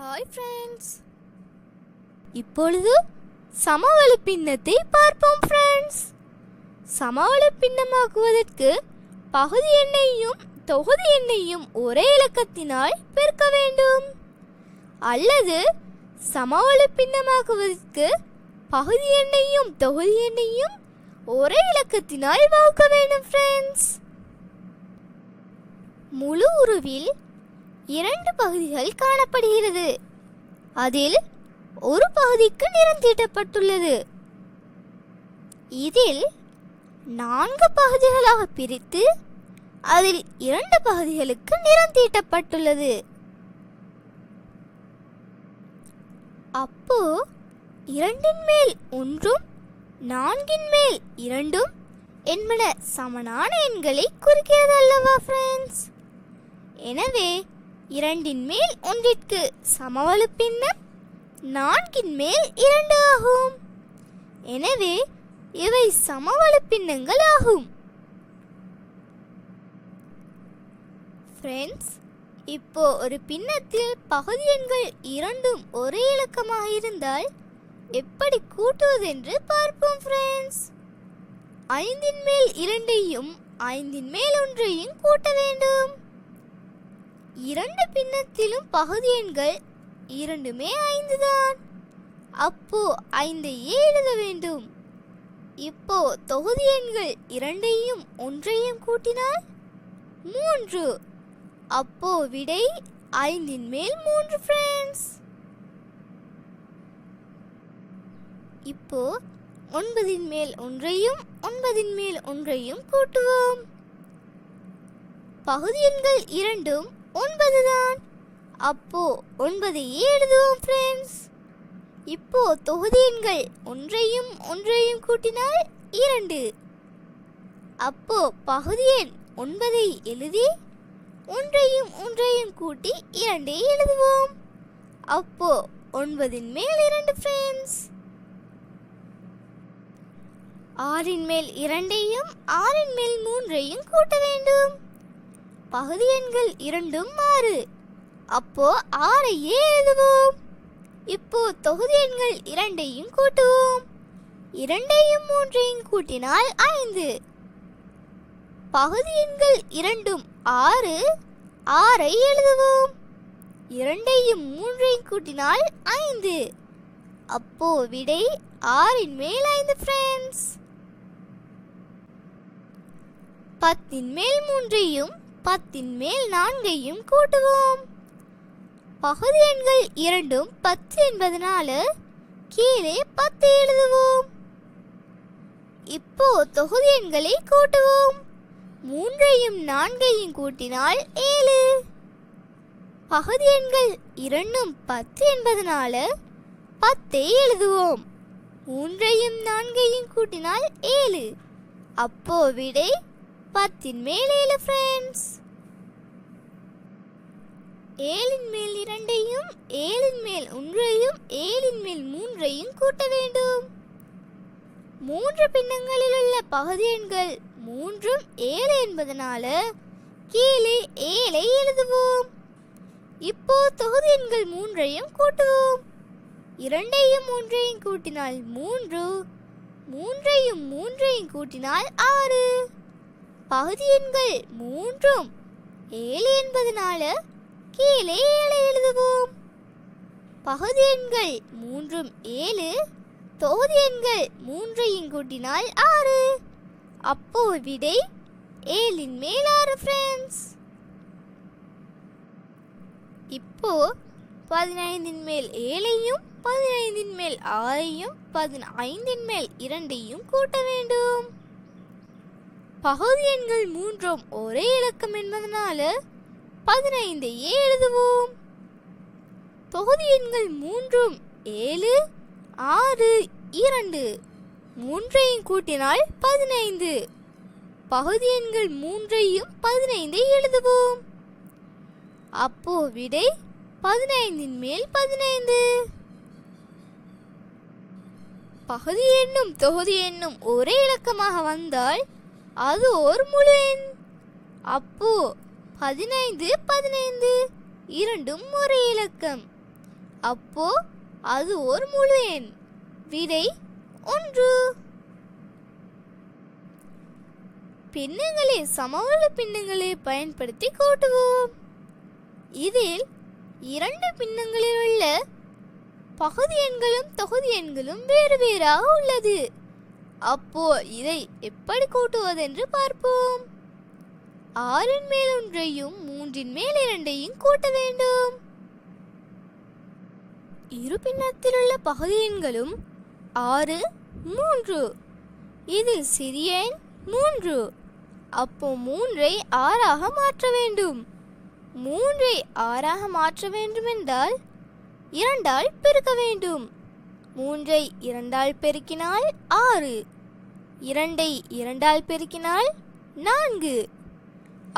Hi friends, இப்பொழுது சமவெளி பின்னத்தை பார்ப்போம் ஃப்ரெண்ட்ஸ். சமவெளி பின்னமாக்குவதற்கு பகுதி எண்ணையும் தொகுதி எண்ணையும் ஒரே இலக்கத்தினால் பெருக்க வேண்டும். அல்லது சமவெளி பின்னமாக்குவதற்கு பகுதி எண்ணையும் தொகுதி எண்ணையும் ஒரே இலக்கத்தினால் வகுக்க வேண்டும் ஃப்ரெண்ட்ஸ். முழு உருவில் 2 பகுதிகள் காணப்படுகிறது. அதில் ஒரு பகுதிக்கு நிறம் தீட்டப்பட்டுள்ளது. இதில் 4 பகுதிகளாக பிரித்து அதில் 2 பகுதிகளுக்கு நிறம் தீட்டப்பட்டுள்ளது. அப்போ 2 மேல் 1 4 மேல் 2 என்பன சமனான எண்களை குறிக்கிறது அல்லவா ஃப்ரெண்ட்ஸ்? எனவே 2 மேல் 1ற்கு சமவெளி பின்னம் 4 மேல் 2 ஆகும். எனவே இவை சமவெளி பின்னங்கள் ஆகும். ஃப்ரெண்ட்ஸ், இப்போ ஒரு பின்னத்தில் பகுதி எண்கள் இரண்டும் ஒரே இலக்கமாக இருந்தால் எப்படி கூட்டுவது என்று பார்ப்போம் ஃப்ரெண்ட்ஸ். 5 மேல் 2ஐயும் 5 மேல் 1ஐயும் கூட்ட வேண்டும். 2 பின்னத்திலும் பகுதி எண்கள் இரண்டுமே 5 தான். அப்போ 5ஐயே எழுத வேண்டும். இப்போ தொகுதி எண்கள் 2ஐயும் 1ஐயும் கூட்டினால் 3. அப்போ விடை 5 மேல் 3 ஃப்ரெண்ட்ஸ். இப்போ 9 மேல் 1ஐயும் 9 மேல் 1ஐயும் கூட்டுவோம். பகுதி எண்கள் இரண்டும் 9 தான். அப்போ 9ஐயே எழுதுவோம் ஃப்ரெண்ட்ஸ். இப்போ தொகுதி எண்கள் 1ஐயும் 1ஐயும் கூட்டினால் 2. அப்போ பகுதி எண் 9ஐ எழுதி 1ஐயும் 1ஐயும் கூட்டி 2ஐ எழுதுவோம். அப்போ 9 மேல் 2 ஃப்ரெண்ட்ஸ். 6 மேல் 2ஐயும் 6 மேல் 3ஐயும் கூட்ட வேண்டும். பகுதி எண்கள் இரண்டும் 6. அப்போ 6ஐயே எழுதுவோம். இப்போ தொகுதி எண்கள் 2ஐயும் கூட்டுவோம். 2ஐயும் 3ஐயும் கூட்டினால் 5. பகுதி எண்கள் இரண்டும் 6. 6ஐ எழுதுவோம். 2ஐயும் 3ஐயும் கூட்டினால் 5. அப்போ விடை 6 மேல் 5 ஃப்ரெண்ட்ஸ். 10 மேல் 3ஐயும் 10 மேல் 4ஐயும் கூட்டுவோம். பகுதி எண்கள் இரண்டும் 10 என்பதனால கீழே 10 எழுதுவோம். இப்போ தொகுதி எண்களை கூட்டுவோம். 3ஐயும் 4ஐயும் கூட்டினால் 7. பகுதி எண்கள் இரண்டும் 10 என்பதனால 10ஐ எழுதுவோம். 3ஐயும் 4ஐயும் கூட்டினால் 7. அப்போ விடை 10 மேல் 7 ஃப்ரெண்ட்ஸ். 7 மேல் 2ஐயும் 7 மேல் 1ஐயும் 7 மேல் 3ஐயும் கூட்ட வேண்டும். 3 பின்னங்களில் உள்ள பகுதி எண்கள் 3ம் 7 என்பதனால கீழே 7ஐ எழுதுவோம். இப்போ தொகுதி எண்கள் 3ஐயும் கூட்டுவோம். 2ஐயும் 3ஐயும் கூட்டினால் 3. 3ஐயும் 3ஐயும் கூட்டினால் 6. பகுதி எண்கள் 3ம் 7 என்பதனால கீழே 7 எழுதுவோம். பகுதி எண்கள் 3ம் 7. தொகுதி எண்கள் 3ஐயும் கூட்டினால் 6. அப்போ விடை 7 மேல் 6 ஃப்ரெண்ட்ஸ். இப்போ 15 மேல் 7ஐயும் 15 மேல் 6ஐயும் 15 மேல் 2ஐயும் கூட்ட வேண்டும். பகுதி எண்கள் 3ம் ஒரே இலக்கம் என்பதனால 15ஐயே எழுதுவோம். தொகுதி எண்கள் 3ம் 7, 6, 2. 3ஐயும் கூட்டினால் 15. பகுதி எண்கள் 3ஐயும் 15ஐ எழுதுவோம். அப்போ விடை 15 மேல் 15. பகுதி எண்ணும் தொகுதி எண்ணும் ஒரே இலக்கமாக வந்தால் அது ஒரு முழு எண். அப்போ 15 15 இரண்டும் ஒரே இலக்கம். அப்போ அது ஒரு முழு எண். விடை 1. பின்னங்களை சமவுள்ள பின்னங்களை பயன்படுத்தி கூட்டுவோம். இதில் 2 பின்னங்களில் உள்ள பகுதி எண்களும் தொகுதி எண்களும் வேறு வேறாக உள்ளது. அப்போ இதை எப்படி கூட்டுவதென்று பார்ப்போம். 6 மேல் 1ஐயும் 3 மேல் 2ஐயும் கூட்ட வேண்டும். இரு பின்னத்தில் உள்ள பகுதி எண்களும் 6, 3. இதில் சிறிய எண் 3. அப்போ 3ஐ 6ஆக மாற்ற வேண்டும். 3ஐ 6ஆக மாற்ற வேண்டும் என்றால் 2ஆல் பெருக்க வேண்டும். 3ஐ 2ஆல் பெருக்கினால் 6, 2ஐ 2ஆல் பெருக்கினால் 4.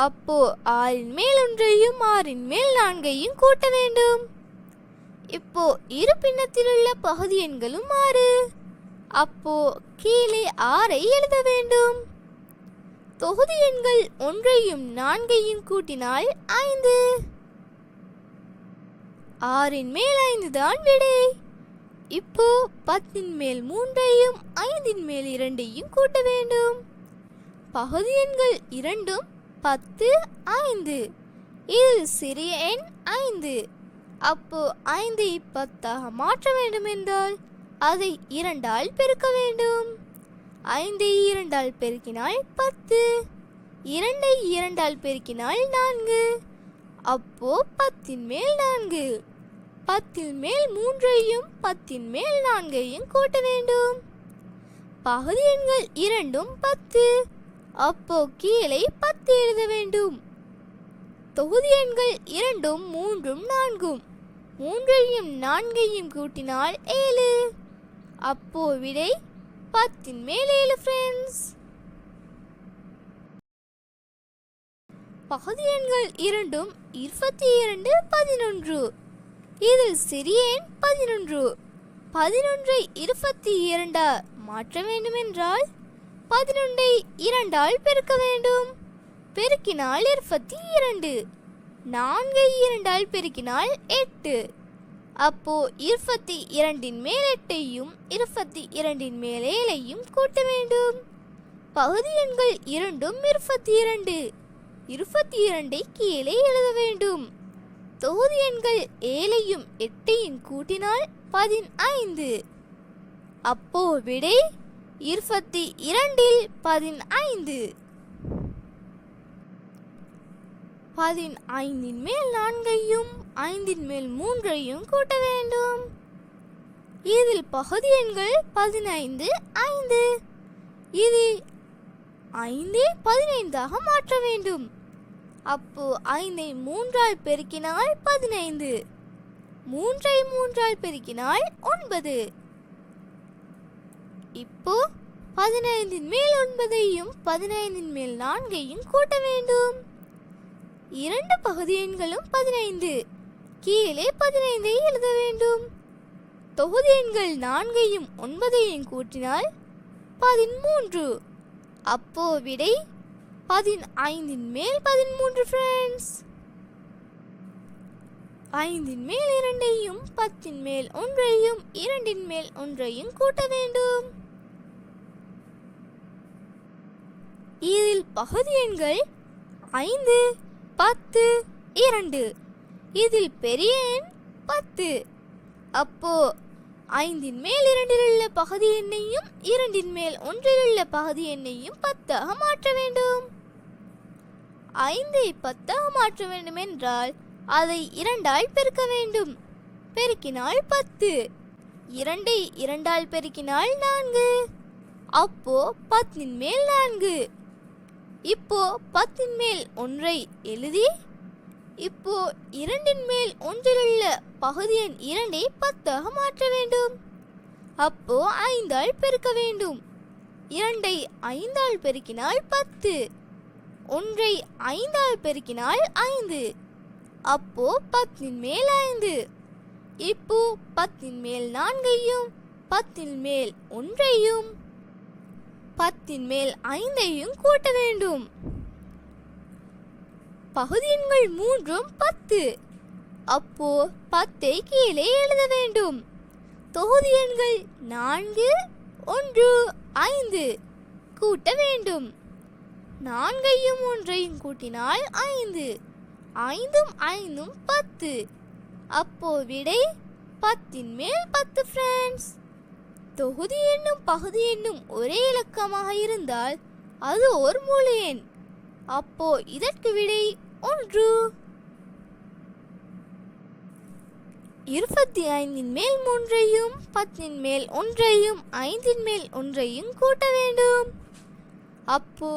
அப்போ 6 மேல் 1ஐயும் 6 மேல் 4ஐயும் கூட்ட வேண்டும். இப்போ இரு பின்னத்தில் உள்ள பகுதி எண்களும் 6. அப்போ கீழே 6ஐ எழுத வேண்டும். தொகுதி எண்கள் 1ஐயும் 4ஐயும் கூட்டினால் 5. 6 மேல் 5 தான் விடை. இப்போ 10 மேல் 3ஐயும் 5 மேல் 2ஐயும் கூட்ட வேண்டும். பகுதி எண்கள் இரண்டும் 10, 5. இதில் சிறிய எண் 5. அப்போ 5ஐ 10ஆக மாற்ற வேண்டும் என்றால் அதை 2ஆல் பெருக்க வேண்டும். 5ஐ 2ஆல் பெருக்கினால் 10, 2ஐ 2ஆல் பெருக்கினால் 4. அப்போ 10 மேல் 4. 10 மேல் 3ஐயும் 10 மேல் 4ஐயும் கூட்ட வேண்டும். பகுதி எண்கள் இரண்டும் 10. அப்போ கீழே 10 எழுத வேண்டும். தொகுதி எண்கள் இரண்டும் 3, 4. 3ஐயும் 4ஐயும் கூட்டினால் 7. அப்போ விடை 10 மேல் 7 ஃப்ரெண்ட்ஸ். பகுதி எண்கள் இரண்டும் 22, 11. இதில் சிறிய எண் 11. 11ஐ 22 மாற்ற வேண்டும் என்றால் 11ஐ 2ஆல் பெருக்க வேண்டும். பெருக்கினால் 22. 4ஐ 2ஆல் பெருக்கினால் 8. அப்போ 22 மேல் 8ஐயும் 22 மேல் 7ஐயும் கூட்ட வேண்டும். பகுதி எண்கள் இரண்டும் 22. 22ஐ கீழே எழுத வேண்டும். தொகுதி எண்கள் 7ஐயும் 8ஐயும் கூட்டினால் 15. அப்போ விடை 22இல் 15. 15 மேல் 4ஐயும் 5 மேல் 3ஐயும் கூட்ட வேண்டும். இதில் பகுதி எண்கள் 15, 5. இது 5ஐ 15ஆக மாற்ற வேண்டும். அப்போ 5ஐ 3ஆல் பெருக்கினால் 15. 3ஐ 3ஆல் பெருக்கினால் 9. இப்போ 15 மேல் 9ஐயும் 15 மேல் 4ஐயும் கூட்ட வேண்டும். இரண்டு பகுதி எண்களும் 15. கீழே 15ஐ எழுத வேண்டும். தொகுதி எண்கள் 4ஐயும் 9ஐயும் கூட்டினால் 13. அப்போ விடை 15 மேல் 13 ஃப்ரெண்ட்ஸ். 5 மேல் 2ஐயும் 10 மேல் 1ஐயும் 2 மேல் 1ஐயும் கூட்ட வேண்டும். இதில் பகுதி எண்கள் 5, 10, 2. இதில் பெரிய எண் 10. அப்போ 5 மேல் 2இல் உள்ள பகுதி எண்ணையும் 2 மேல் 1இல் உள்ள பகுதி எண்ணையும் 10ஆக மாற்ற வேண்டும். 5ஐ 10ஆக மாற்ற வேண்டும் என்றால் அதை 2ஆல் பெருக்க வேண்டும். பெருக்கினால் 10. 2ஐ 2ஆல் பெருக்கினால் 4. அப்போ 10 மேல் 4. இப்போ 10 மேல் 1ஐ எழுதி இப்போ 2 மேல் 1இல் உள்ள பகுதி எண் 2ஐ 10ஆக மாற்ற வேண்டும். அப்போ 5ஆல் பெருக்க வேண்டும். 2ஐ 5ஆல் பெருக்கினால் 10. 1ஐ 5ஆல் பெருக்கினால் 5. அப்போ 10 மேல் 5. இப்போ 10 மேல் 4ஐயும் 10 மேல் 1ஐயும் 10 மேல் 5ஐயும் கூட்ட வேண்டும். பகுதி எண்கள் மூன்றும் 10. அப்போ 10 கீழே எழுத வேண்டும். தொகுதி எண்கள் 4, 1, 5 கூட்ட வேண்டும். 4ஐயும் 1ஐயும் கூட்டினால் 5, 5ம் 5ம் 10. அப்போ விடை 10ன் மேல் 10 ஃப்ரெண்ட்ஸ். தொகுதி எண்ணும் பகுதி எண்ணும் ஒரே இலக்கமாக இருந்தால் அது ஒரு முழு எண். அப்போ இதற்கு விடை 1. 25ன் மேல் 3ஐயும் 10ன் மேல் 1ஐயும் 5ன் மேல் 1ஐயும் கூட்ட வேண்டும். அப்போ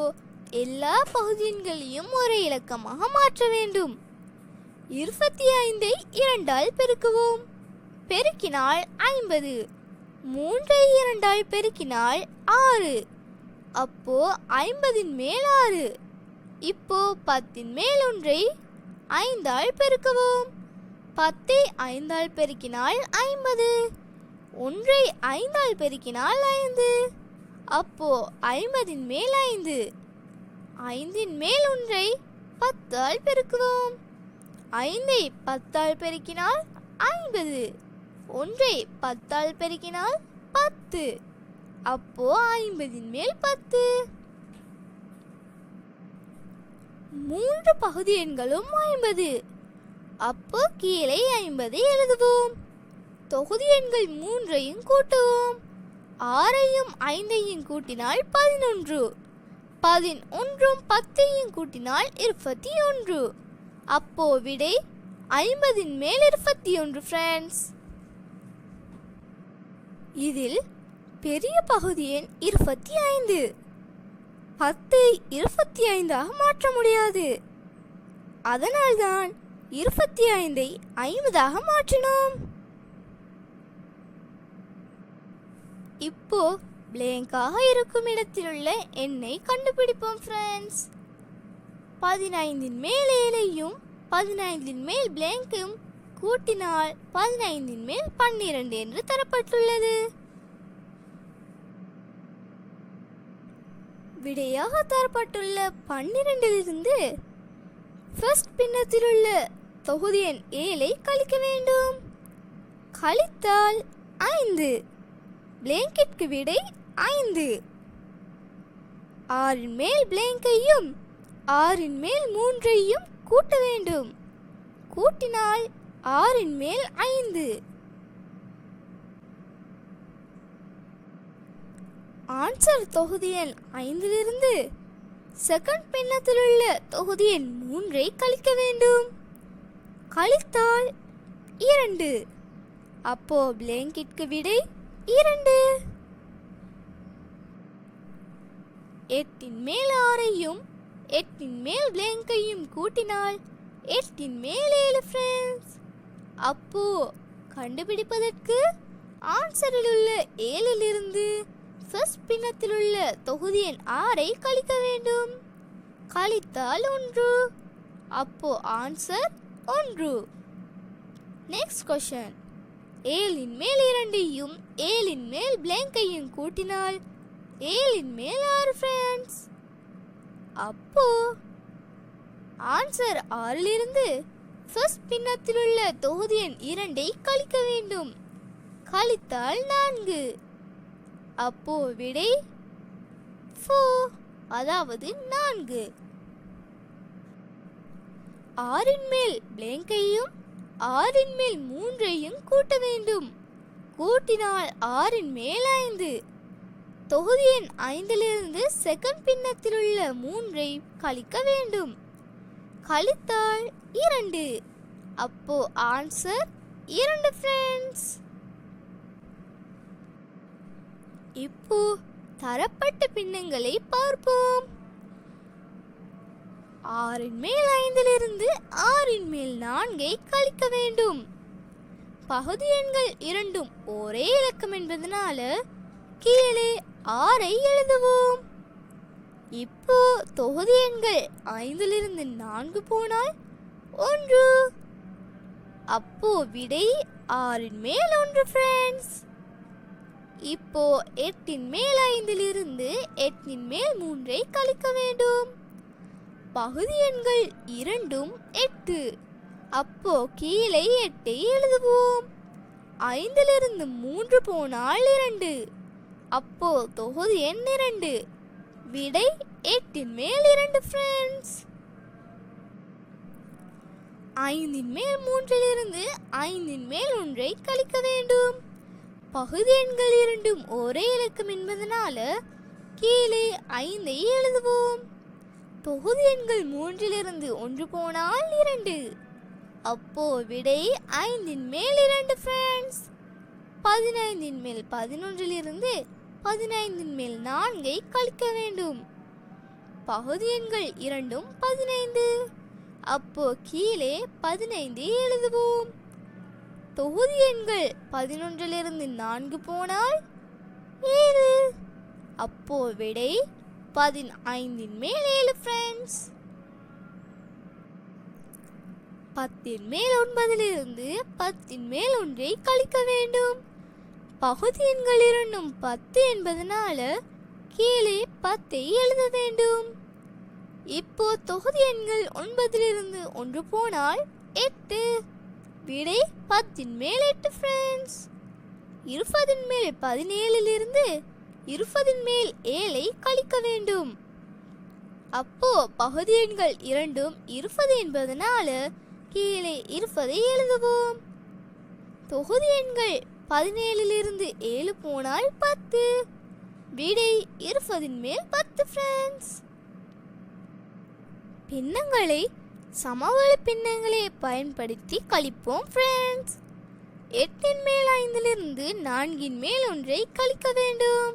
எல்லா பகுதி எண்களையும் ஒரே இலக்கமாக மாற்ற வேண்டும். 25ஐ 2ஆல் பெருக்குவோம். பெருக்கினால் 50. 3ஐ 2ஆல் பெருக்கினால் 6. அப்போ 50ன் மேல் 6. இப்போ 10ன் மேல் 1ஐ 5ஆல் பெருக்குவோம். 10ஐ 5ஆல் பெருக்கினால் 50. 1ஐ 5ஆல் பெருக்கினால் 5. அப்போ 50ன் மேல் 5. 5ன் மேல் 1ஐ 10ஆல் பெருக்குவோம். 5ஐ 10ஆல் பெருக்கினால் 50. 1ஐ 10ஆல் பெருக்கினால் 10. அப்போ 50ன் மேல் 10. 3 பகுதி எண்களும் 50. அப்போ கீழே 50 எழுதுவோம். தொகுதி எண்கள் 3ஐயும் கூட்டுவோம். 6ஐயும் 5ஐயும் கூட்டினால் 11. 11ம் 10ஐயும் கூட்டினால் 21. அப்போ விடை 50ன் மேல் 21 ஃப்ரெண்ட்ஸ். இதில் பெரிய பகுதி எண் 25. 10ஐ 25ஆக மாற்ற முடியாது. அதனால்தான் 25ஐ 50ஆக மாற்றினோம். இப்போ பிளாங்காக இருக்கும் இடத்தில் உள்ள எண்ணை கண்டுபிடிப்போம் ஃப்ரெண்ட்ஸ். 15ன் மேல் 7ஐயும் 15ன் மேல் பிளாங்கையும் கூட்டினால் 15ன் மேல் 12 என்று தரப்பட்டுள்ளது. விடையாக தரப்பட்டுள்ள 12இலிருந்து ஃபர்ஸ்ட் பின்னத்தில் உள்ள தொகுதி எண் 7ஐ கழிக்க வேண்டும். கழித்தால் 5. பிளாங்கிற்கு விடை 5. 6ன் மேல் பிளாங்கையும் 6ன் மேல் 3ஐயும் கூட்ட வேண்டும். கூட்டினால் 6ன் மேல் 5. ஆன்சர் தொகுதி எண் 5இலிருந்து செகண்ட் பின்னத்தில் உள்ள தொகுதி எண் 3ஐ கழிக்க வேண்டும். கழித்தால் 2. அப்போ பிளாங்கிற்கு விடை 2. 8ன் மேல் 6ஐயும் 8ன் மேல் பிளாங்கையும் கூட்டினால் 8ன் மேல் 7 ஃப்ரெண்ட்ஸ். அப்போ கண்டுபிடிப்பதற்கு ஆன்சரில் உள்ள 7இலிருந்து ஃபர்ஸ்ட் பின்னத்தில் உள்ள தொகுதி எண் 6ஐ கழிக்க வேண்டும். கழித்தால் 1. அப்போ ஆன்சர் 1. Next question. 7ன் மேல் 2ஐயும் 7ன் மேல் பிளாங்கையும் கூட்டினால் 7ன் மேல் 6 ஃப்ரெண்ட்ஸ். அப்போ ஆன்சர் 6இலிருந்து ஃபர்ஸ்ட் பின்னத்தில் உள்ள தொகுதி எண் 2ஐ கழிக்க வேண்டும். கழித்தால் 4. அப்போ விடை 4, அதாவது 4. 6ன் மேல் பிளாங்கையும் 6ன் மேல் 3ஐயும் கூட்ட வேண்டும். கூட்டினால் 6ன் மேல் 5. தொகுதி எண் 5இலிருந்து செகண்ட் பின்னத்தில் உள்ள 3ஐ கழிக்க வேண்டும். கழித்தால் 2. அப்போ ஆன்சர் 2 ஃப்ரெண்ட்ஸ். இப்போ தரப்பட்ட பின்னங்களை பார்ப்போம். 6ன் மேல் 5இலிருந்து 6ன் மேல் 4ஐ கழிக்க வேண்டும். பகுதி எண்கள் இரண்டும் ஒரே இலக்கம் என்பதனால கீழே 6ஐ எழுதுவோம். இப்போ தொகுதி எண்கள் 5இலிருந்து 4 போனால் 1. அப்போ விடை 6ன் மேல் 1 ஃப்ரெண்ட்ஸ். இப்போ 8ன் மேல் 5இலிருந்து 8ன் மேல் 3ஐ கழிக்க வேண்டும். பகுதி எண்கள் இரண்டும் 8. அப்போ கீழே 8 எழுதுவோம். 5லிருந்து 3 போனால் 2. அப்போ தொகுதி எண் 2. விடை 8 மேல் 2 ஃப்ரெண்ட்ஸ். 5 மேல் 3லிருந்து 5 மேல் 1 கழிக்க வேண்டும். பகுதி எண்கள் இரண்டும் ஒரே இலக்கம் என்பதனால கீழே 5 எழுதுவோம். தொகுதி எண்கள் 3லிருந்து 1 போனால் 2. அப்போ விடை 5 மேல் 2 ஃப்ரெண்ட்ஸ். 15 மேல் 11லிருந்து 15 மேல் 4 கழிக்க வேண்டும். பகுதி எண்கள் இரண்டும் 15. அப்போ கீழே 15 எழுதுவோம். தொகுதி எண்கள் 11லிருந்து 4 போனால் 7. அப்போ விடை 15 மேல் 7 ஃப்ரெண்ட்ஸ். 10 மேல் 9லிருந்து 10 மேல் 1 கழிக்க வேண்டும். பகுதி எண்கள் இரண்டும் 10 என்பதனால கீழே 10 எழுத வேண்டும். இப்போ தொகுதி எண்கள் 9லிருந்து 1 போனால் 8. விடை 10 மேல் 8 ஃப்ரெண்ட்ஸ். 20 மேல் 17லிருந்து 20 மேல் 7 கழிக்க வேண்டும். அப்போ பகுதி எண்கள் இரண்டும் 20 என்பதனால கீழே 20 எழுதுவோம். தொகுதி எண்கள் 17லிருந்து 7 போனால் 10. விடை 20 மேல் 10 ஃப்ரெண்ட்ஸ். பின்னங்களை சமவெளி பின்னங்களை பயன்படுத்தி கழிப்போம் ஃப்ரெண்ட்ஸ். 8 மேல் 5லிருந்து 4 மேல் 1 கழிக்க வேண்டும்.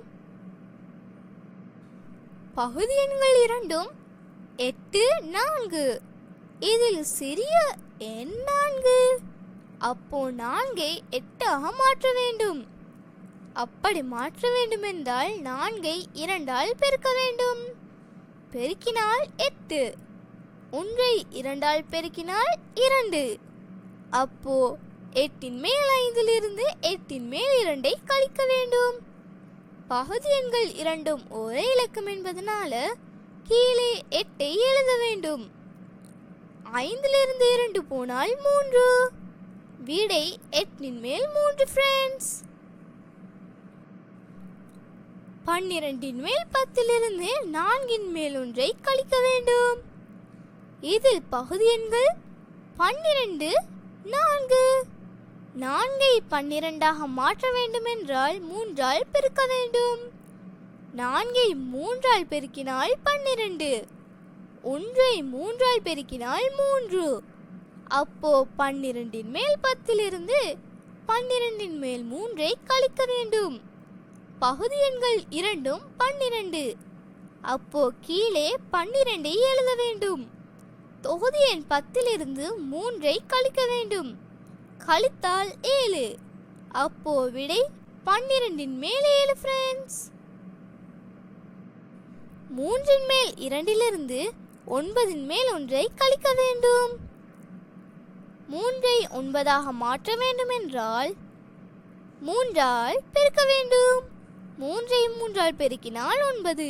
பகுதி எண்கள் இரண்டும் 8, 4. இதில் சிறிய எண் 4. அப்போ 4ஐ 8ஆக மாற்ற வேண்டும். அப்படி மாற்ற வேண்டும் என்றால் 4ஐ 2ஆல் பெருக்க வேண்டும். பெருக்கினால் 8. 1ஐ 2ஆல் பெருக்கினால் 2. அப்போ 8 மேல் 5லிருந்து 8 மேல் 2 கழிக்க வேண்டும். பகுதி எண்கள் இரண்டும் ஒரே இலக்கம் என்பதனால கீழே 8 எழுத வேண்டும். 5லிருந்து 2 போனால் 3. விடை 8 மேல் 3 ஃப்ரெண்ட்ஸ். 12 மேல் 10லிருந்து 4 மேல் 1 கழிக்க வேண்டும். இதில் பகுதி எண்கள் 12, 4. 4ஐ 12ஆக மாற்ற வேண்டும் என்றால் 3ஆல் பெருக்க வேண்டும். 4ஐ 3ஆல் பெருக்கினால் 12. 1ஐ 3ஆல் பெருக்கினால் 3. அப்போ 12 மேல் 10லிருந்து 12 மேல் 3 கழிக்க வேண்டும். பகுதி எண்கள் இரண்டும் 12. அப்போ கீழே 12 எழுத வேண்டும். தொகுதி எண் 10லிருந்து 3 கழிக்க வேண்டும். கழித்தால் 7. அப்போ விடை 12 மேல் 7 ஃப்ரெண்ட்ஸ். 3 மேல் 2லிருந்து 9 மேல் 1 கழிக்க வேண்டும். 3ஐ 9ஆக மாற்ற வேண்டும் என்றால் 3ஆல் பெருக்க வேண்டும். 3ஐ 3ஆல் பெருக்கினால் 9.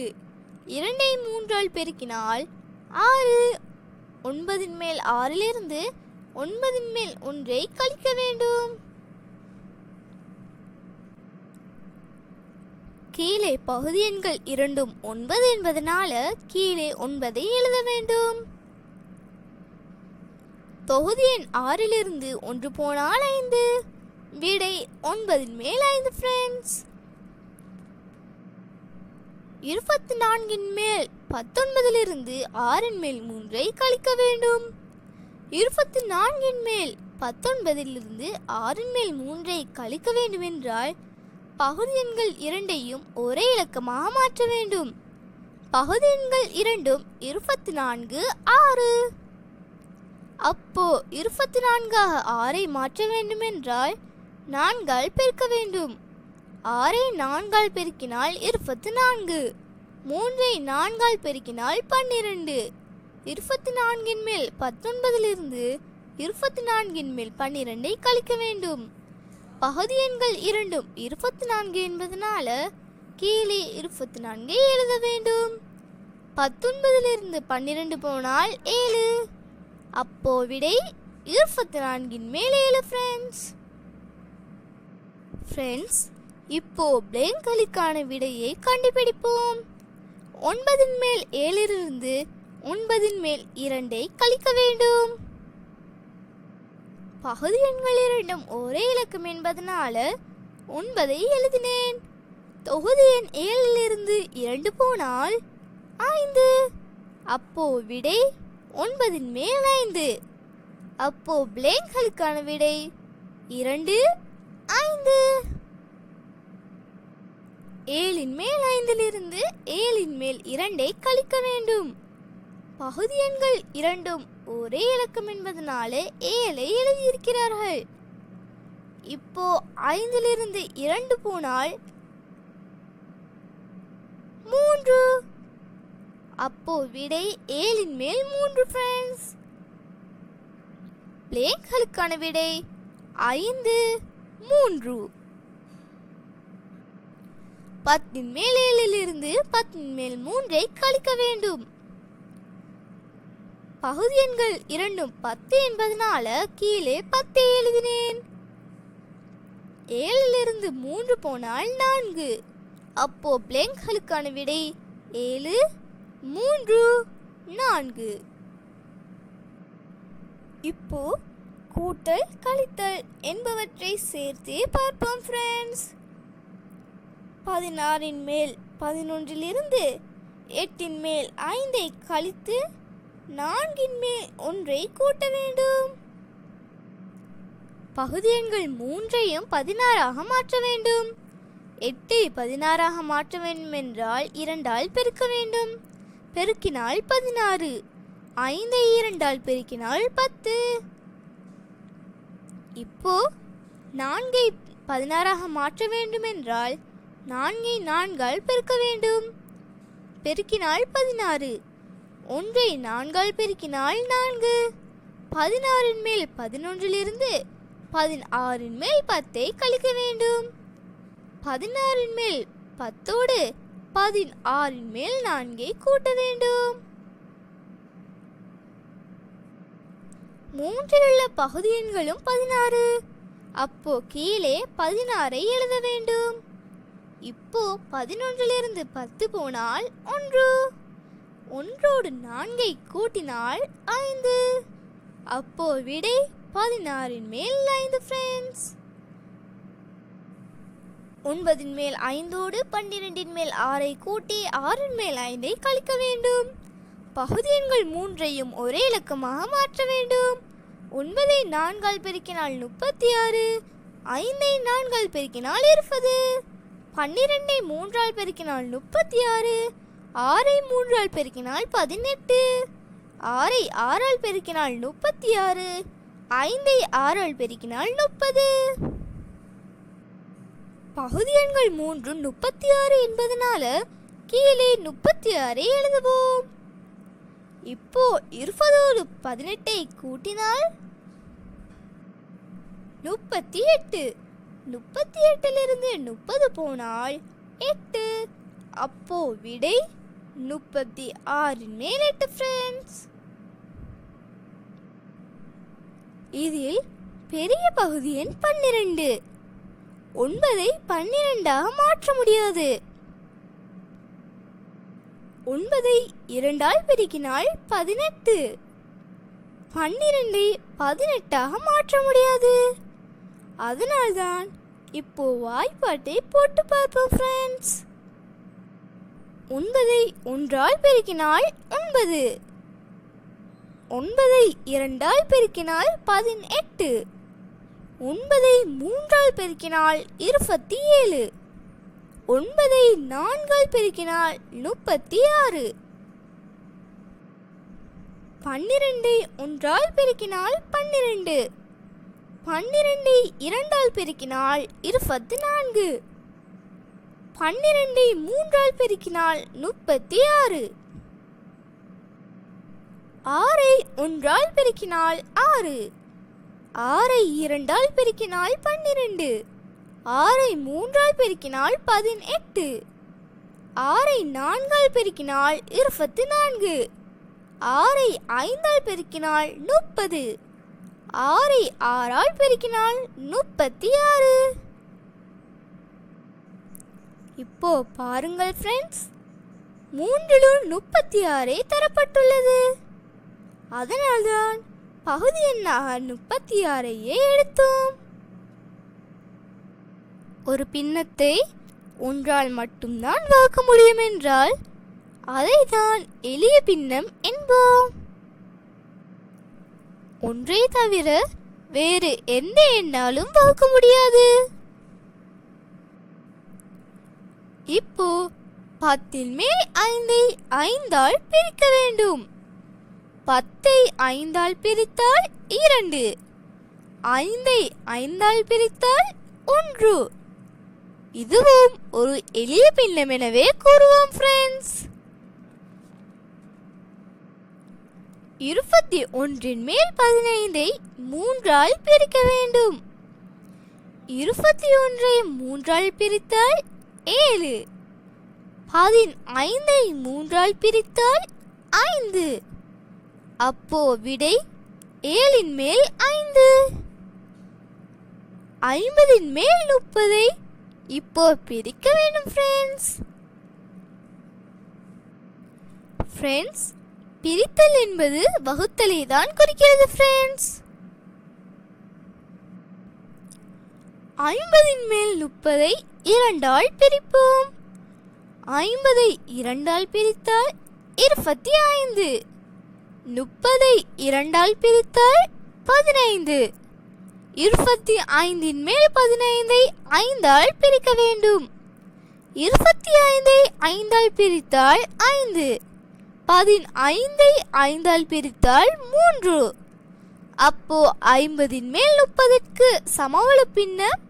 2ஐ 3ஆல் பெருக்கினால் 6. 9 மேல் 6லிருந்து 9 மேல் 1 கழிக்க வேண்டும். கீழே பகுதி எண்கள் இரண்டும் 9 என்பதனால கீழே 9 எழுத வேண்டும். தொகுதி எண் 6லிருந்து 1 போனால் 5. விடை 9 மேல் 5 ஃப்ரெண்ட்ஸ். 24 மேல் 19லிருந்து 6 மேல் 3 கழிக்க வேண்டும். 24 மேல் 19லிருந்து 6 மேல் 3 கழிக்க வேண்டும் என்றால் பகுதி எண்கள் இரண்டையும் ஒரே இலக்கமாக மாற்ற வேண்டும். பகுதி எண்கள் இரண்டும் 24, 6. அப்போ 24ஆக 6ஐ மாற்ற வேண்டும் என்றால் 4ஆல் பெருக்க வேண்டும். 6ஐ 4ஆல் பெருக்கினால் 24. 3ஐ 4ஆல் பெருக்கினால் 12. 24 மேல் 19லிருந்து 24 மேல் 12 கழிக்க வேண்டும். பகுதி எண்கள் இரண்டும் 24 என்பதனால கீழே 24 எழுத வேண்டும். 19லிருந்து 12 போனால் 7. அப்போ விடை 24 மேல் 7 ஃப்ரெண்ட்ஸ். இப்போ பிளேங்களுக்கான விடையை கண்டுபிடிப்போம். 9 மேல் 7 இருந்து 9 மேல் 2 கழிக்க வேண்டும். பகுதி எண்கள் இரண்டும் ஒரே இலக்கம் என்பதனால 9 எழுதினேன். தொகுதி எண் 7 இருந்து 2 போனால் 5. அப்போ விடை 9 மேல் 5. அப்போ பிளேங்களுக்கான விடை 2, 5. 7 மேல் 5 இருந்து 7 மேல் 2 கழிக்க வேண்டும். பகுதி எண்கள் இரண்டும் ஒரே இலக்கம் என்பதனால 7 எழுதியிருக்கிறார்கள். இப்போ 5 இருந்து 2 போனால் 3. அப்போ விடை 7 மேல் 3 ஃப்ரெண்ட்ஸ். பிளேங்களுக்கான விடை 5, 3. 10 மேல் 7 இருந்து 10 மேல் 3 கழிக்க வேண்டும். பகுதி எண்கள் இரண்டும் 10 என்பதனால கீழே 10 எழுதினேன். 7 இருந்து 3 போனால் 4. அப்போ பிளேங்களுக்கான விடை 7, 3, 4. இப்போ கூட்டல் கழித்தல் என்பவற்றை சேர்த்தே பார்ப்போம் ஃப்ரெண்ட்ஸ். 16 மேல் 11 இருந்து 8 மேல் 5 கழித்து 4 மேல் 1 கூட்ட வேண்டும். பகுதி எண்கள் 3ஐயும் 16ஆக மாற்ற வேண்டும். 8ஐ 16ஆக மாற்ற வேண்டும் என்றால் 2ஆல் பெருக்க வேண்டும். பெருக்கினால் 16. 5ஐ 2ஆல் பெருக்கினால் 10. இப்போ 4ஐ 16ஆக மாற்ற வேண்டும் என்றால் 4ஐ 4ஆல் பெருக்க வேண்டும். பெருக்கினால் 16. 1ஐ 4ஆல் பெருக்கினால் 4. 16 மேல் 11 இருந்து 16 மேல் 10 கழிக்க வேண்டும். 16 மேல் 10ஓடு 16 மேல் 4 கூட்ட வேண்டும். 3இல் உள்ள பகுதி எண்களும் 16. அப்போ கீழே 16ஐ எழுத வேண்டும். இப்போ 11 இருந்து 10 போனால் 1. 1ஓடு 4ஐ கூட்டினால் 5. அப்போ விடை 16 மேல் 5 ஃப்ரெண்ட்ஸ். 9 மேல் 5ஓடு 12 மேல் 6ஐ கூட்டி 6 மேல் 5ஐ கழிக்க வேண்டும். பகுதி எண்கள் 3ஐயும் ஒரே இலக்கமாக மாற்ற வேண்டும். 9ஐ 4ஆல் பெருக்கினால் 36. 5ஐ 4ஆல் பெருக்கினால் 20. 12ஐ 3ஆல் பெருக்கினால் 36. 6ஐ 3ஆல் பெருக்கினால் 18. 6ஐ 6ஆல் பெருக்கினால் 36. 5ஐ 6ஆல் பெருக்கினால் 30. பகுதி எண்கள் 3 36 என்பதனால கீழே 36ஐ எழுதுவோம். இப்போ 20ஓடு 18ஐ கூட்டினால் 38. 38 30 போனால் 8. அப்போ விடை 36 மேல் 8 ஃப்ரெண்ட்ஸ். இதில் பெரிய பகுதி எண் 12. 9ஐ 12ஆக மாற்ற முடியாது. 9ஐ 2ஆல் பெருக்கினால் 18. 12ஐ 18ஆக மாற்ற முடியாது. அதனால்தான் இப்போ வாய்ப்பாட்டை போட்டு பார்ப்போம் ஃப்ரெண்ட்ஸ். 9ஐ 1ஆல் பெருக்கினால் 9. 9ஐ 2ஆல் பெருக்கினால் 18. 9ஐ 3ஆல் பெருக்கினால் 27. 9ஐ 4ஆல் பெருக்கினால் 36. 12ஐ 1ஆல் பெருக்கினால் 12. 12ஐ 2ஆல் பெருக்கினால் 24. 12ஐ 3ஆல் பெருக்கினால் 36. 6ஐ 1ஆல் பெருக்கினால் 6. 6ஐ 2ஆல் பெருக்கினால் 12. 6ஐ 3ஆல் பெருக்கினால் 18. 6ஐ 4ஆல் பெருக்கினால் 24. 6ஐ 5ஆல் பெருக்கினால் 30. 6ஐ 6ஆல் பெருக்கினால் 36. இப்போ பாருங்கள் ஃப்ரெண்ட்ஸ், 3லும் 36 தரப்பட்டுள்ளது. அதனால்தான் பகுதி எண்ணாக 36ஐயே எடுத்தோம். ஒரு பின்னத்தை ஒன்றால் மட்டும்தான் வகுக்க முடியும் என்றால் அதை தான் எளிய பின்னம் என்போம். ஒன்றை தவிர வேறு எந்த எண்ணாலும் வகுக்க முடியாது. இப்போ 10ல் மேல் 5ஐ 5ஆல் பிரிக்க வேண்டும். 10ஐ 5ஆல் பிரித்தால் 2, 5ஐ 5ஆல் பிரித்தால் 1. இதுவும் ஒரு எளிய பின்னம் எனவே கூறுவோம் ஃப்ரெண்ட்ஸ். 21ன் மேல் 15ஐ 3ஆல் பிரிக்க வேண்டும். 21ஐ 3ஆல் பிரித்தால் 7, 15ஐ 3ஆல் பிரித்தால் 5. அப்போ விடை 7ன் மேல் 5. 50ன் மேல் 30ஐ இப்போ பிரிக்க வேண்டும் ஃப்ரெண்ட்ஸ். பிரித்தல் என்பது வகுத்தலை தான் குறிக்கிறது ஃப்ரெண்ட்ஸ். 50ன் மேல் 30ஐ 2ஆல் பிரிப்போம். 50ஐ 2ஆல் பிரித்தால் 25. 30ஐ 2ஆல் பிரித்தால் 15. 25ன் மேல் 15ஐ 5ஆல் பிரிக்க வேண்டும். 25ஐ 5ஆல் பிரித்தால் 5. 15ஐ 5ஆல் பிரித்தால் 3. அப்போ 50ன் மேல் 30ற்கு சமவெளி பின்னம்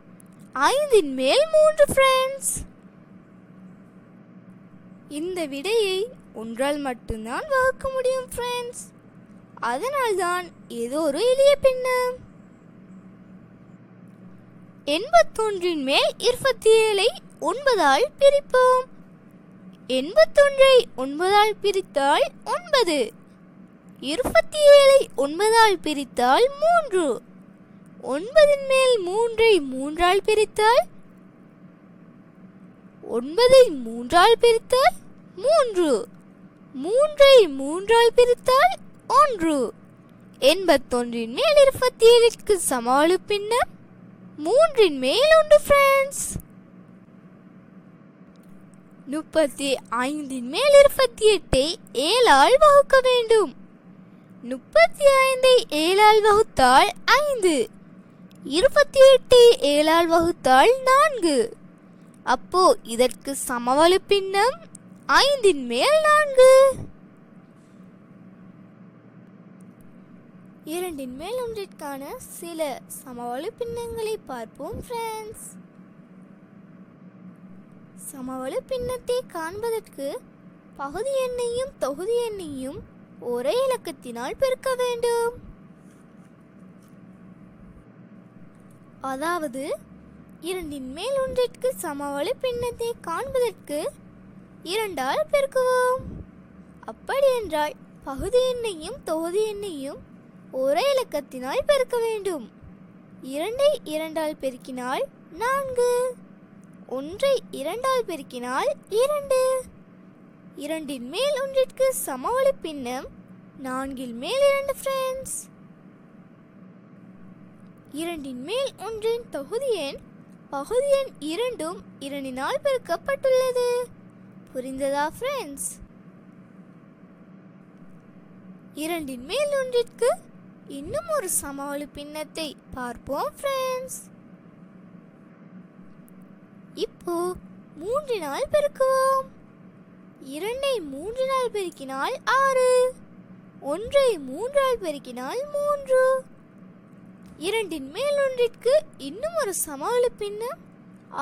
5ன் மேல் 3 ஃப்ரெண்ட்ஸ். இந்த விடையை ஒன்றால் மட்டும்தான் வகுக்க முடியும் ஃப்ரெண்ட்ஸ். அதனால்தான் ஏதோ ஒரு எளிய பின்னம். 81ன் மேல் 27ஐ 9ஆல் பிரிப்போம். 81ஐ 9ஆல் பிரித்தால் 9. 27ஐ 9ஆல் பிரித்தால் 3. 9ன் மேல் 3ஐ 3ஆல் பிரித்தால் 9ஐ 3ஆல் பிரித்தால் 3. 3ஐ 3ஆல் பிரித்தால் 1. 81ன் மேல் 27ற்கு சமவெளி பின்னம் 3ன் மேல் 1 ஃப்ரெண்ட்ஸ். 35ன் மேல் 28ஐ 7ஆல் வகுக்க வேண்டும். 35ஐ 7ஆல் வகுத்தால் 5. 28ஐ 7ஆல் வகுத்தால் 4. அப்போ இதற்கு சமவெளி பின்னம் 5ன் மேல் 4. 2ன் மேல் 1ற்கான சில சமவெளி பின்னங்களை பார்ப்போம் ஃப்ரெண்ட்ஸ். சமவெளி பின்னத்தை காண்பதற்கு பகுதி எண்ணையும் தொகுதி எண்ணையும் ஒரே இலக்கத்தினால் பெருக்க வேண்டும். அதாவது 2ன் மேல் 1ற்கு சமவெளி பின்னத்தை காண்பதற்கு 2ஆல் பெருக்குவோம். அப்படி என்றால் பகுதி எண்ணையும் தொகுதி எண்ணையும் ஒரே இலக்கத்தினால் பெருக்க வேண்டும். 2ஐ 2ஆல் பெருக்கினால் 4. 1ஐ 2ஆல் பெருக்கினால் 2. 2ன் மேல் 1ற்கு சமவெளி பின்னம் 4ல் மேல் 2 ஃப்ரெண்ட்ஸ். 2ன் மேல் 1ன் தொகுதி எண் பகுதி எண் 2ம் 2னால் பெருக்கப்பட்டுள்ளது. புரிந்ததா ஃப்ரெண்ட்ஸ்? 2ன் மேல் 1ற்கு இன்னும் ஒரு சமவெளி பின்னத்தை பார்ப்போம் ஃப்ரெண்ட்ஸ். இப்போ 3னால் பெருக்குவோம். 2ஐ 3னால் பெருக்கினால் 6. 1ஐ 3ஆல் பெருக்கினால் 3. 2ன் மேல் 1ற்கு இன்னும் ஒரு சமவெளி பின்னம்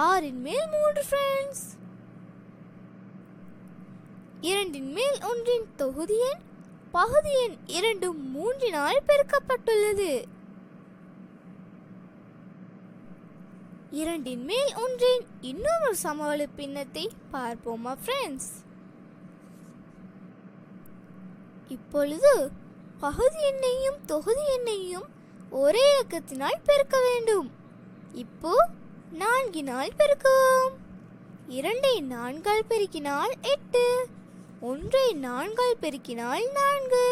6ன் மேல் 3 ஃப்ரெண்ட்ஸ். 2ன் மேல் 1ன் தொகுதி எண் பகுதி எண் 2ம் 3னால் பெருக்கப்பட்டுள்ளது. 2ன் மேல் 1ன் இன்னொரு சமவெளி பின்னத்தை பார்ப்போமா ஃப்ரெண்ட்ஸ்? இப்பொழுது பகுதி எண்ணையும் தொகுதி எண்ணையும் ஒரே இலக்கத்தினால் பெருக்க வேண்டும். இப்போ 4 பெருக்குவோம். 2 4 பெருக்கினால் 8. 1 4 பெருக்கினால் 4.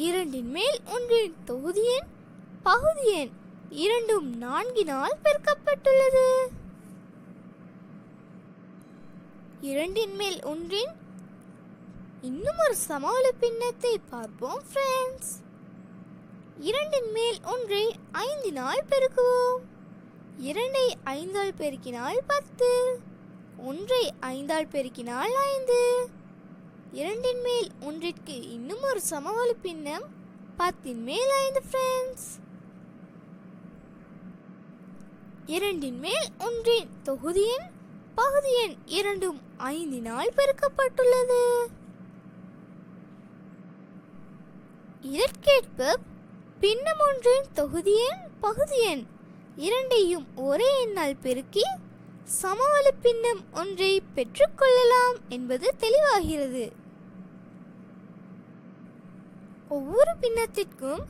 2 மேல் 1 தொகுதி எண் பகுதி எண் இரண்டும் 4 பெருக்கப்பட்டுள்ளது. 2 மேல் 1 இன்னும் ஒரு சமவெளி பின்னத்தை பார்ப்போம் ஃப்ரெண்ட்ஸ். 2 மேல் 1 5 பெருக்குவோம். 2 5 பெருக்கினால் 10. 1 5 பெருக்கினால் 5. 2 மேல் 1 இன்னும் ஒரு சமவெளி பின்னம் 10 மேல் 5 ஃப்ரெண்ட்ஸ். 2 மேல் 1 தொகுதி எண் பகுதி எண் இரண்டும் 5 பெருக்கப்பட்டுள்ளது. இதற்கேற்ப பின்னம் 1 தொகுதி எண் பகுதி எண் இரண்டையும் ஒரே எண்ணால் பெருக்கி சமவெளி பின்னம் 1 பெற்றுக்கொள்ளலாம் என்பது தெளிவாகிறது. ஒவ்வொரு பின்னத்திற்கும்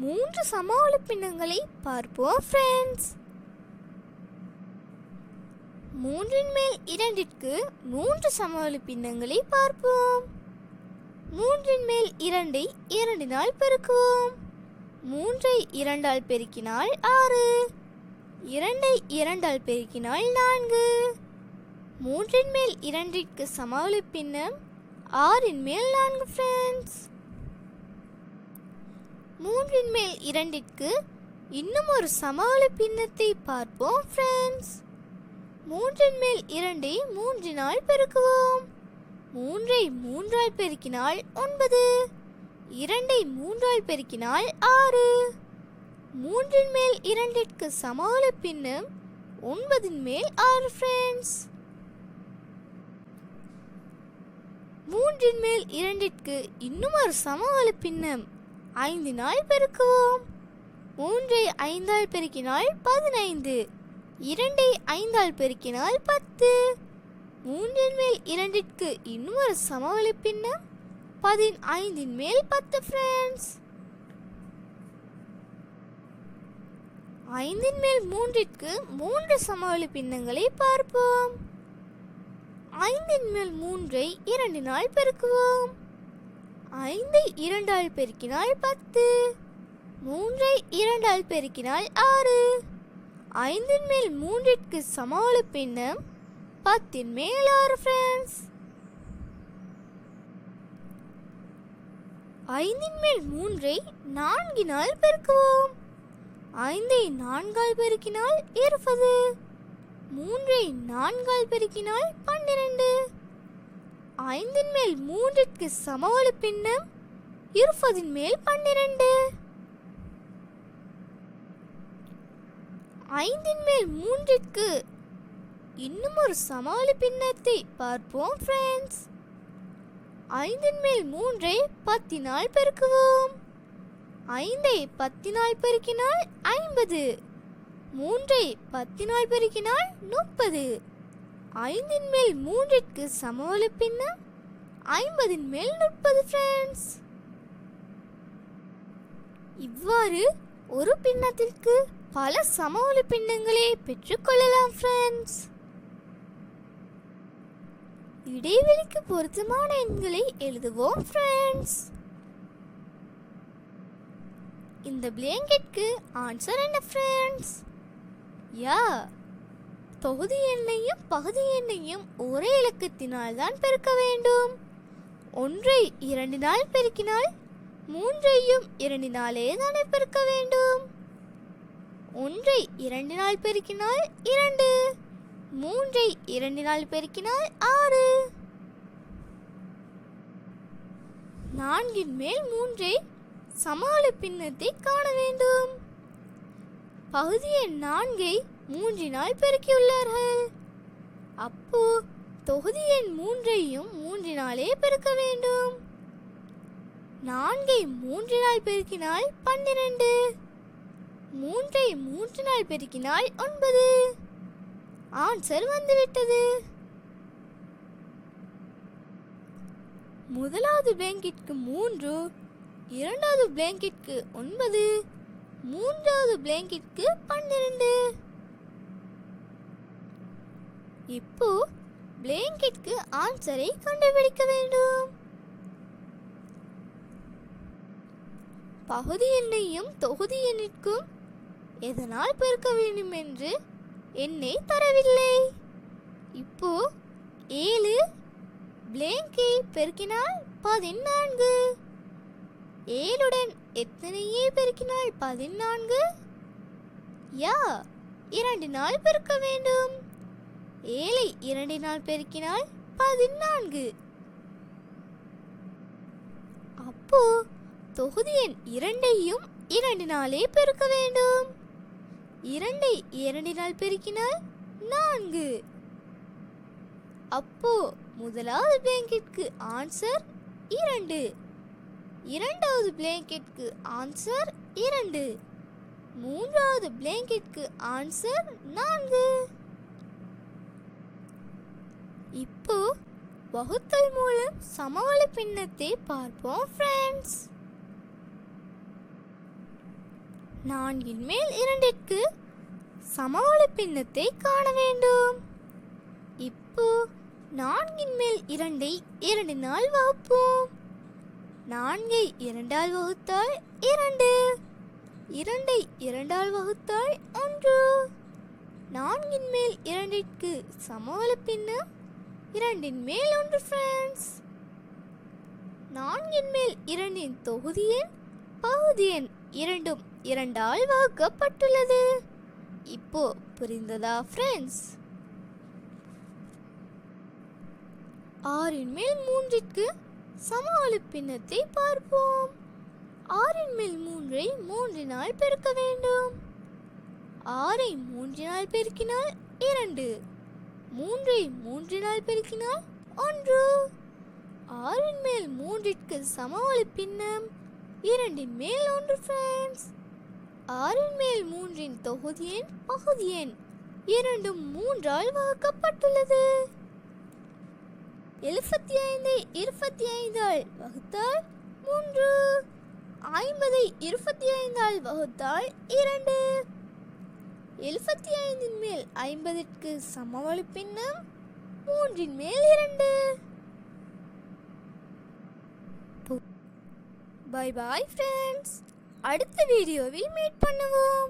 3 சமவெளி பின்னங்களை பார்ப்போம் ஃப்ரெண்ட்ஸ். 3 மேல் 2 3 சமவெளி பின்னங்களை பார்ப்போம். 3 மேல் 2 2 பெருக்குவோம். 3 2 பெருக்கினால் 6. 2 2 பெருக்கினால் 4. 3 மேல் 2 சமவெளி பின்னம் 6 மேல் 4 ஃப்ரெண்ட்ஸ். 3 மேல் 2 இன்னும் ஒரு சமவெளி பின்னத்தை பார்ப்போம் ஃப்ரெண்ட்ஸ். 3 மேல் 2 3 பெருக்குவோம். 3 3 பெருக்கினால் 9. 2 3 பெருக்கினால் 6. 3 மேல் 2 சமவெளி பின்னம் 9 மேல் 6 ஃப்ரெண்ட்ஸ். 3 மேல் 2 இன்னும் ஒரு சமவெளி பின்னம் 5 பெருக்குவோம். 3 5 பெருக்கினால் 15. 2 5 பெருக்கினால் 10. 3 மேல் 2 இன்னும் ஒரு சமவெளி பின்னம் 15 மேல் 10 ஃப்ரெண்ட்ஸ். 5 மேல் 3 3 சமவெளி பின்னங்களை பார்ப்போம். 5 மேல் 3 2 பெருக்குவோம். 5 2 பெருக்கினால் 10. 3 2 பெருக்கினால் 6. 5 மேல் 3 சமவெளி பின்னம் 10 மேல் 6 ஃப்ரெண்ட்ஸ். 5 மேல் 3 4 பெருக்குவோம். 5 4 பெருக்கினால் 20. 3 4 பெருக்கினால் 12. 5 மேல் 3 சமவெளி பின்னம் 20 மேல் 12. 5 மேல் 3 இன்னும் ஒரு சமவெளி பின்னத்தை பார்ப்போம் ஃப்ரெண்ட்ஸ். 5 மேல் 3 10 பெருக்குவோம். 5 10 பெருக்கினால் 50. 3 10 பெருக்கினால் 30. 5 மேல் 3 சமவெளி பின்னம் 50 மேல் 30 ஃப்ரெண்ட்ஸ். இவ்வாறு ஒரு பின்னத்திற்கு பல சமவெளி பின்னங்களை பெற்றுக்கொள்ளலாம் ஃப்ரெண்ட்ஸ். இடைவெளிக்கு பொருத்தமான எண்களை எழுதுவோம் ஃப்ரெண்ட்ஸ். இந்த பிளாங்கெட்க்கு ஆன்சர் என்ன ஃப்ரெண்ட்ஸ்? யா, தொகுதி எண்ணையும் பகுதி எண்ணையும் ஒரே இலக்கத்தினால் தான் பெருக்க வேண்டும். 1 2 பெருக்கினால் 3 2 தானே பெருக்க வேண்டும். 1 2 பெருக்கினால் 2. 3 2 பெருக்கினால் 6. 4 மேல் 3 சமவெளி பின்னத்தை காண வேண்டும். பகுதி எண் 4 3 பெருக்கியுள்ளார்கள். அப்போ தொகுதி எண் 3 பெருக்க வேண்டும். 4 3 பெருக்கினால் 12. 3 பெருக்கினால் 9. ஆன்சர் வந்துவிட்டது. முதலாவது பிளாங்கெட்க்கு 3, இரண்டாவது பிளாங்கெட்க்கு 9, மூன்றாவது பிளாங்கெட்க்கு 12. இப்போ பிளாங்கெட்க்கு ஆன்சரை கண்டுபிடிக்க வேண்டும். பகுதி எண்ணையும் தொகுதி எண்ணிற்கும் எதனால் பெருக்க வேண்டும் என்று எண்ணை தரவில்லை. இப்போ 7 பிளாங்கை பெருக்கினால் 14. 7உடன் எத்தனையே பெருக்கினால் 14? யா 2 பெருக்க வேண்டும். 7ஐ 2 பெருக்கினால் 14. அப்போ தொகுதி எண் 2ஐயும் 2 பெருக்க வேண்டும். 2ஐ 2 பெருக்கினால் 4. அப்போ முதலாவது பிளாங்கெட்க்கு ஆன்சர் 2, இரண்டாவது பிளாங்கெட்க்கு ஆன்சர் 2, மூன்றாவது பிளாங்கெட்க்கு ஆன்சர் 4. இப்போ வகுத்தல் மூலம் சமவெளி பின்னத்தை பார்ப்போம் ஃப்ரெண்ட்ஸ். 4 மேல் 2ற்கு சமவெளி பின்னத்தை காண வேண்டும். இப்போ 4 மேல் 2ஐ 2 வகுப்போம். 4ஐ 2 வகுத்தால் 2, 2ஐ 2 வகுத்தால் 1. 4 மேல் 2ற்கு சமவெளி பின்னம் 2 மேல் 1 ஃப்ரெண்ட்ஸ். 4 மேல் 2 தொகுதி எண் பகுதி எண் இரண்டும் 2 வகுக்கப்பட்டுள்ளது. இப்போ புரிந்ததா ஃப்ரெண்ட்ஸ்? 6 மேல் 3ற்கு சமவெளி பின்னத்தை பார்ப்போம். 6 மேல் 3ஐ 3 பெருக்க வேண்டும். 6ஐ 3 பெருக்கினால் 2, 3ஐ 3 பெருக்கினால் 1. 6 மேல் 3ற்கு சமவெளி பின்னம் 2 மேல் 1 ஃப்ரெண்ட்ஸ். 6 மேல் 3 தொகுதி எண் பகுதி எண் இரண்டும் 3 வகுக்கப்பட்டுள்ளது. 75ஐ 25 வகுத்தால் 3, 50ஐ 25 வகுத்தால் 2. 75 மேல் 50ற்கு சமவெளி பின்னம் 3 மேல் 2. Bye bye friends. அடுத்த வீடியோவில் மீட் பண்ணுவோம்.